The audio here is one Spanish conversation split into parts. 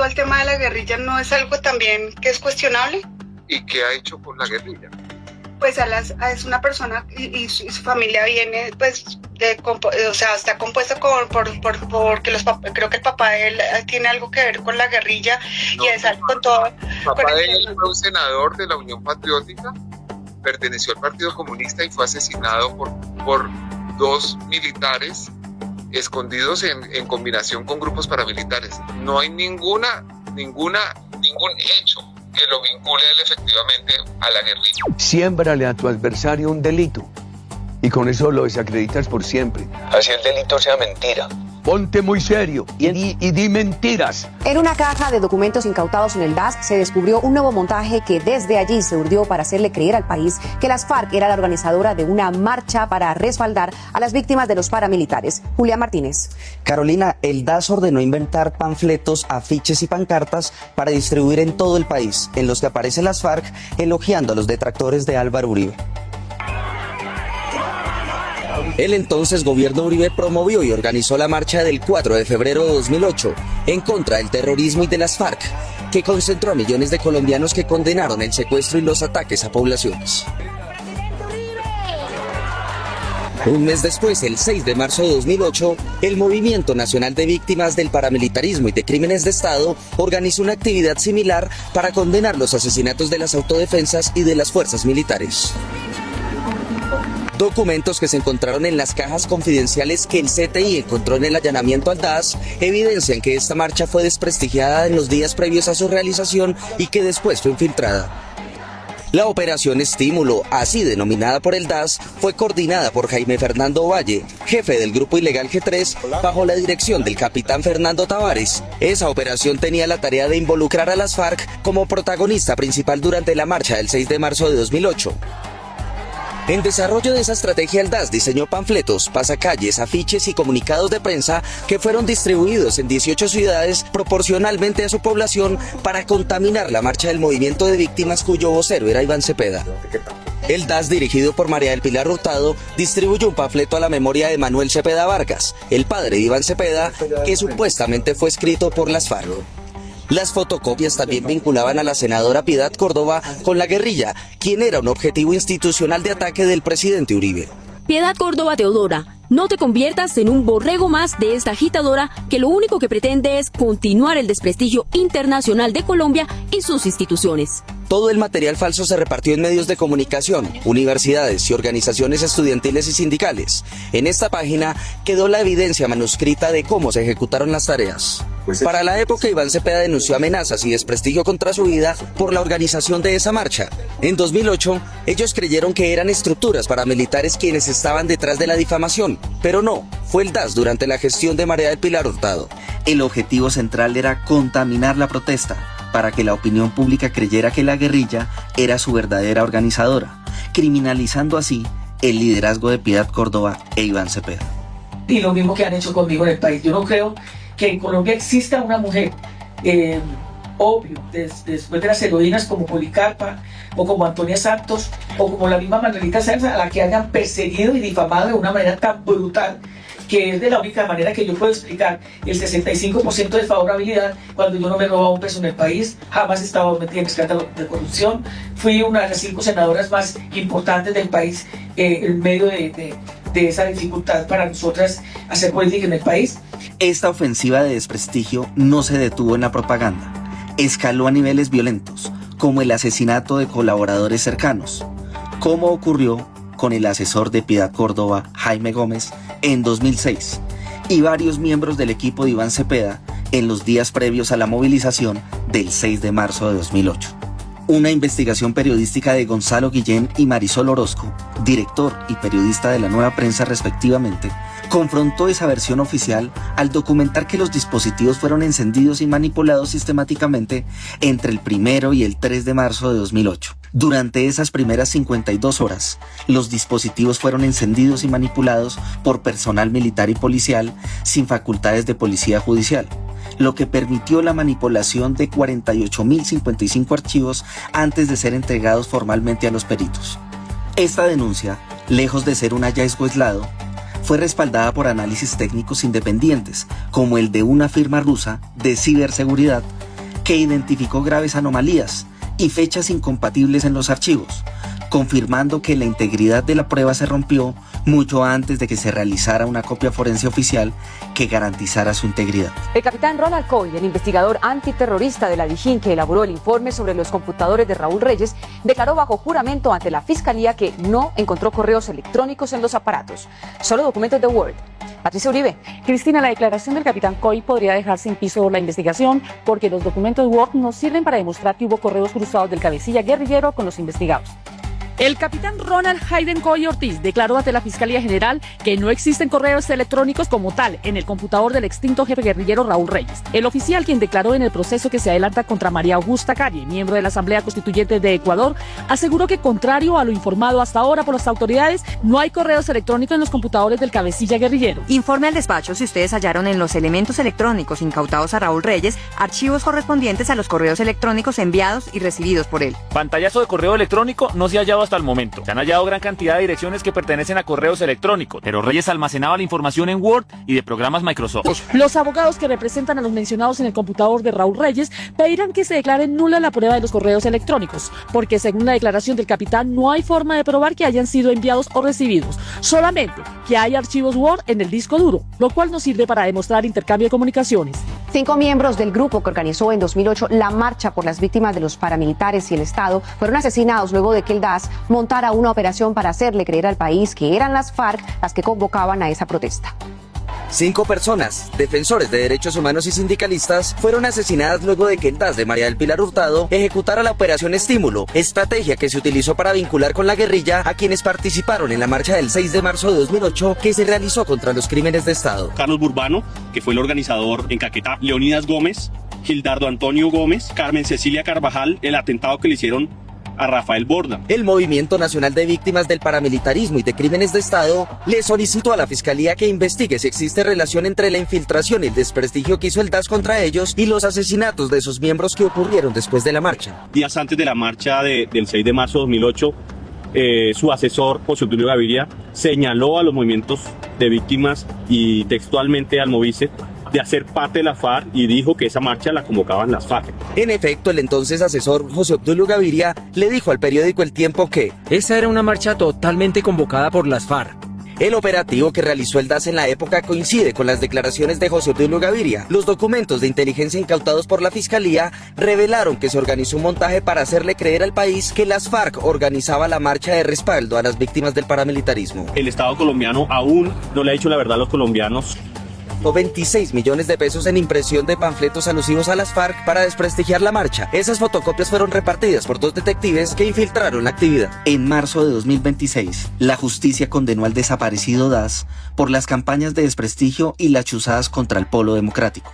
el tema de la guerrilla no es algo también que es cuestionable? ¿Y qué ha hecho con la guerrilla? Pues es una persona y su familia viene, pues, o sea, está compuesta porque creo que el papá de él tiene algo que ver con la guerrilla y es algo con todo. El papá de él fue un senador de la Unión Patriótica, perteneció al Partido Comunista y fue asesinado por dos militares escondidos en combinación con grupos paramilitares. No hay ningún hecho que lo vincule él efectivamente a la guerrilla. Siémbrale a tu adversario un delito y con eso lo desacreditas por siempre. Así el delito sea mentira. Ponte muy serio y di mentiras. En una caja de documentos incautados en el DAS se descubrió un nuevo montaje que desde allí se urdió para hacerle creer al país que las FARC era la organizadora de una marcha para respaldar a las víctimas de los paramilitares. Julián Martínez. Carolina, el DAS ordenó inventar panfletos, afiches y pancartas para distribuir en todo el país, en los que aparecen las FARC elogiando a los detractores de Álvaro Uribe. El entonces gobierno Uribe promovió y organizó la marcha del 4 de febrero de 2008 en contra del terrorismo y de las FARC, que concentró a millones de colombianos que condenaron el secuestro y los ataques a poblaciones. Un mes después, el 6 de marzo de 2008, el Movimiento Nacional de Víctimas del Paramilitarismo y de Crímenes de Estado organizó una actividad similar para condenar los asesinatos de las autodefensas y de las fuerzas militares. Documentos que se encontraron en las cajas confidenciales que el CTI encontró en el allanamiento al DAS evidencian que esta marcha fue desprestigiada en los días previos a su realización y que después fue infiltrada. La operación Estímulo, así denominada por el DAS, fue coordinada por Jaime Fernando Valle, jefe del grupo ilegal G3, bajo la dirección del capitán Fernando Tavares. Esa operación tenía la tarea de involucrar a las FARC como protagonista principal durante la marcha del 6 de marzo de 2008. En desarrollo de esa estrategia, el DAS diseñó panfletos, pasacalles, afiches y comunicados de prensa que fueron distribuidos en 18 ciudades proporcionalmente a su población para contaminar la marcha del movimiento de víctimas cuyo vocero era Iván Cepeda. El DAS, dirigido por María del Pilar Hurtado, distribuyó un panfleto a la memoria de Manuel Cepeda Vargas, el padre de Iván Cepeda, que supuestamente fue escrito por las FARC. Las fotocopias también vinculaban a la senadora Piedad Córdoba con la guerrilla, quien era un objetivo institucional de ataque del presidente Uribe. Piedad Córdoba Teodora, no te conviertas en un borrego más de esta agitadora que lo único que pretende es continuar el desprestigio internacional de Colombia y sus instituciones. Todo el material falso se repartió en medios de comunicación, universidades y organizaciones estudiantiles y sindicales. En esta página quedó la evidencia manuscrita de cómo se ejecutaron las tareas. Para la época, Iván Cepeda denunció amenazas y desprestigio contra su vida por la organización de esa marcha. En 2008, ellos creyeron que eran estructuras paramilitares quienes estaban detrás de la difamación, pero no, fue el DAS durante la gestión de María del Pilar Hurtado. El objetivo central era contaminar la protesta, para que la opinión pública creyera que la guerrilla era su verdadera organizadora, criminalizando así el liderazgo de Piedad Córdoba e Iván Cepeda. Y lo mismo que han hecho conmigo en el país. Yo no creo que en Colombia exista una mujer, obvio, después de las heroínas como Policarpa, o como Antonia Santos, o como la misma Manuelita Sáenz, a la que hayan perseguido y difamado de una manera tan brutal, que es de la única manera que yo puedo explicar el 65% de favorabilidad cuando yo no me he robado un peso en el país, jamás he estado metida en escándalo de corrupción, fui una de las 5 senadoras más importantes del país en medio de esa dificultad para nosotras hacer política en el país. Esta ofensiva de desprestigio no se detuvo en la propaganda, escaló a niveles violentos, como el asesinato de colaboradores cercanos, como ocurrió con el asesor de Piedad Córdoba, Jaime Gómez, en 2006, y varios miembros del equipo de Iván Cepeda en los días previos a la movilización del 6 de marzo de 2008. Una investigación periodística de Gonzalo Guillén y Marisol Orozco, director y periodista de La Nueva Prensa respectivamente, confrontó esa versión oficial al documentar que los dispositivos fueron encendidos y manipulados sistemáticamente entre el 1 y el 3 de marzo de 2008. Durante esas primeras 52 horas, los dispositivos fueron encendidos y manipulados por personal militar y policial sin facultades de policía judicial, lo que permitió la manipulación de 48.055 archivos antes de ser entregados formalmente a los peritos. Esta denuncia, lejos de ser un hallazgo aislado, fue respaldada por análisis técnicos independientes, como el de una firma rusa de ciberseguridad, que identificó graves anomalías y fechas incompatibles en los archivos, confirmando que la integridad de la prueba se rompió mucho antes de que se realizara una copia forense oficial que garantizara su integridad. El capitán Ronald Coy, el investigador antiterrorista de la DIJÍN que elaboró el informe sobre los computadores de Raúl Reyes, declaró bajo juramento ante la Fiscalía que no encontró correos electrónicos en los aparatos, solo documentos de Word. Patricia Uribe. Cristina, la declaración del capitán Coy podría dejar sin piso la investigación porque los documentos Word no sirven para demostrar que hubo correos cruzados del cabecilla guerrillero con los investigados. El capitán Ronald Hayden Coy Ortiz declaró ante la Fiscalía General que no existen correos electrónicos como tal en el computador del extinto jefe guerrillero Raúl Reyes. El oficial, quien declaró en el proceso que se adelanta contra María Augusta Calle, miembro de la Asamblea Constituyente de Ecuador, aseguró que, contrario a lo informado hasta ahora por las autoridades, no hay correos electrónicos en los computadores del cabecilla guerrillero. Informe al despacho si ustedes hallaron en los elementos electrónicos incautados a Raúl Reyes archivos correspondientes a los correos electrónicos enviados y recibidos por él. Pantallazo de correo electrónico no se ha hallado hasta el momento. Se han hallado gran cantidad de direcciones que pertenecen a correos electrónicos, pero Reyes almacenaba la información en Word y de programas Microsoft. Los abogados que representan a los mencionados en el computador de Raúl Reyes pedirán que se declare nula la prueba de los correos electrónicos, porque según la declaración del capitán no hay forma de probar que hayan sido enviados o recibidos, solamente que hay archivos Word en el disco duro, lo cual no sirve para demostrar intercambio de comunicaciones. 5 miembros del grupo que organizó en 2008 la marcha por las víctimas de los paramilitares y el Estado fueron asesinados luego de que el DAS montara una operación para hacerle creer al país que eran las FARC las que convocaban a esa protesta. 5 personas, defensores de derechos humanos y sindicalistas, fueron asesinadas luego de que el DAS de María del Pilar Hurtado ejecutara la Operación Estímulo, estrategia que se utilizó para vincular con la guerrilla a quienes participaron en la marcha del 6 de marzo de 2008 que se realizó contra los crímenes de Estado. Carlos Burbano, que fue el organizador en Caquetá, Leonidas Gómez, Gildardo Antonio Gómez, Carmen Cecilia Carvajal, el atentado que le hicieron a Rafael Borda. El Movimiento Nacional de Víctimas del Paramilitarismo y de Crímenes de Estado le solicitó a la Fiscalía que investigue si existe relación entre la infiltración y el desprestigio que hizo el DAS contra ellos y los asesinatos de sus miembros que ocurrieron después de la marcha. Días antes de la marcha del 6 de marzo de 2008, su asesor, José Obdulio Gaviria, señaló a los movimientos de víctimas y textualmente al Movice de hacer parte de la FARC y dijo que esa marcha la convocaban las FARC. En efecto, el entonces asesor José Obdulio Gaviria le dijo al periódico El Tiempo que esa era una marcha totalmente convocada por las FARC. El operativo que realizó el DAS en la época coincide con las declaraciones de José Obdulio Gaviria. Los documentos de inteligencia incautados por la Fiscalía revelaron que se organizó un montaje para hacerle creer al país que las FARC organizaba la marcha de respaldo a las víctimas del paramilitarismo. El Estado colombiano aún no le ha dicho la verdad a los colombianos. 26 millones de pesos en impresión de panfletos alusivos a las FARC para desprestigiar la marcha. Esas fotocopias fueron repartidas por 2 detectives que infiltraron la actividad. En marzo de 2026, la justicia condenó al desaparecido DAS por las campañas de desprestigio y las chuzadas contra el Polo Democrático.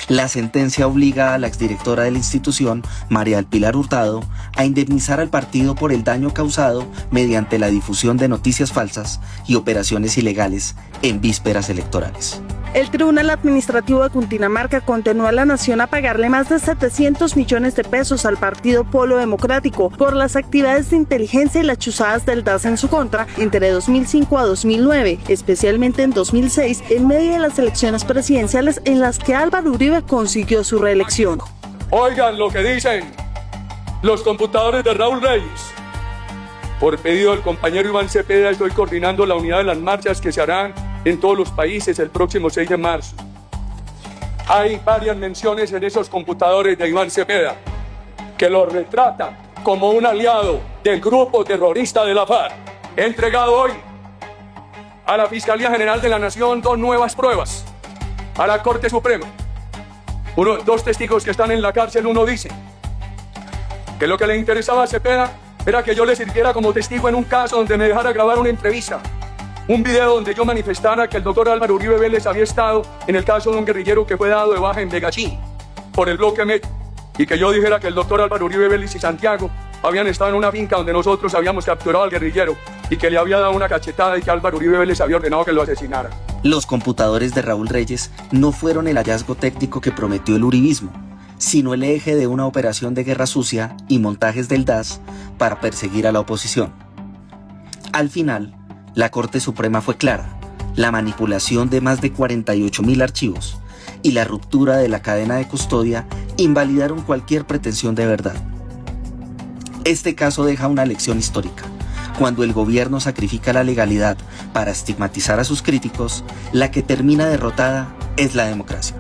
La sentencia obliga a la exdirectora de la institución, María del Pilar Hurtado, a indemnizar al partido por el daño causado mediante la difusión de noticias falsas y operaciones ilegales en vísperas electorales. El Tribunal Administrativo de Cundinamarca condenó a la Nación a pagarle más de 700 millones de pesos al partido Polo Democrático por las actividades de inteligencia y las chuzadas del DAS en su contra entre 2005 a 2009, especialmente en 2006, en medio de las elecciones presidenciales en las que Álvaro Uribe consiguió su reelección. Oigan lo que dicen los computadores de Raúl Reyes. Por pedido del compañero Iván Cepeda, estoy coordinando la unidad de las marchas que se harán en todos los países el próximo 6 de marzo. Hay varias menciones en esos computadores de Iván Cepeda que lo retratan como un aliado del grupo terrorista de la FARC. He entregado hoy a la Fiscalía General de la Nación 2 nuevas pruebas, a la Corte Suprema. 2 testigos que están en la cárcel, uno dice que lo que le interesaba a Cepeda era que yo le sirviera como testigo en un caso donde me dejara grabar una entrevista, un video donde yo manifestara que el doctor Álvaro Uribe Vélez había estado en el caso de un guerrillero que fue dado de baja en Vegachí por el bloque MET, y que yo dijera que el doctor Álvaro Uribe Vélez y Santiago habían estado en una finca donde nosotros habíamos capturado al guerrillero y que le había dado una cachetada y que Álvaro Uribe Vélez había ordenado que lo asesinara. Los computadores de Raúl Reyes no fueron el hallazgo técnico que prometió el uribismo, sino el eje de una operación de guerra sucia y montajes del DAS para perseguir a la oposición. Al final, la Corte Suprema fue clara: la manipulación de más de 48.000 archivos y la ruptura de la cadena de custodia invalidaron cualquier pretensión de verdad. Este caso deja una lección histórica. Cuando el gobierno sacrifica la legalidad para estigmatizar a sus críticos, la que termina derrotada es la democracia.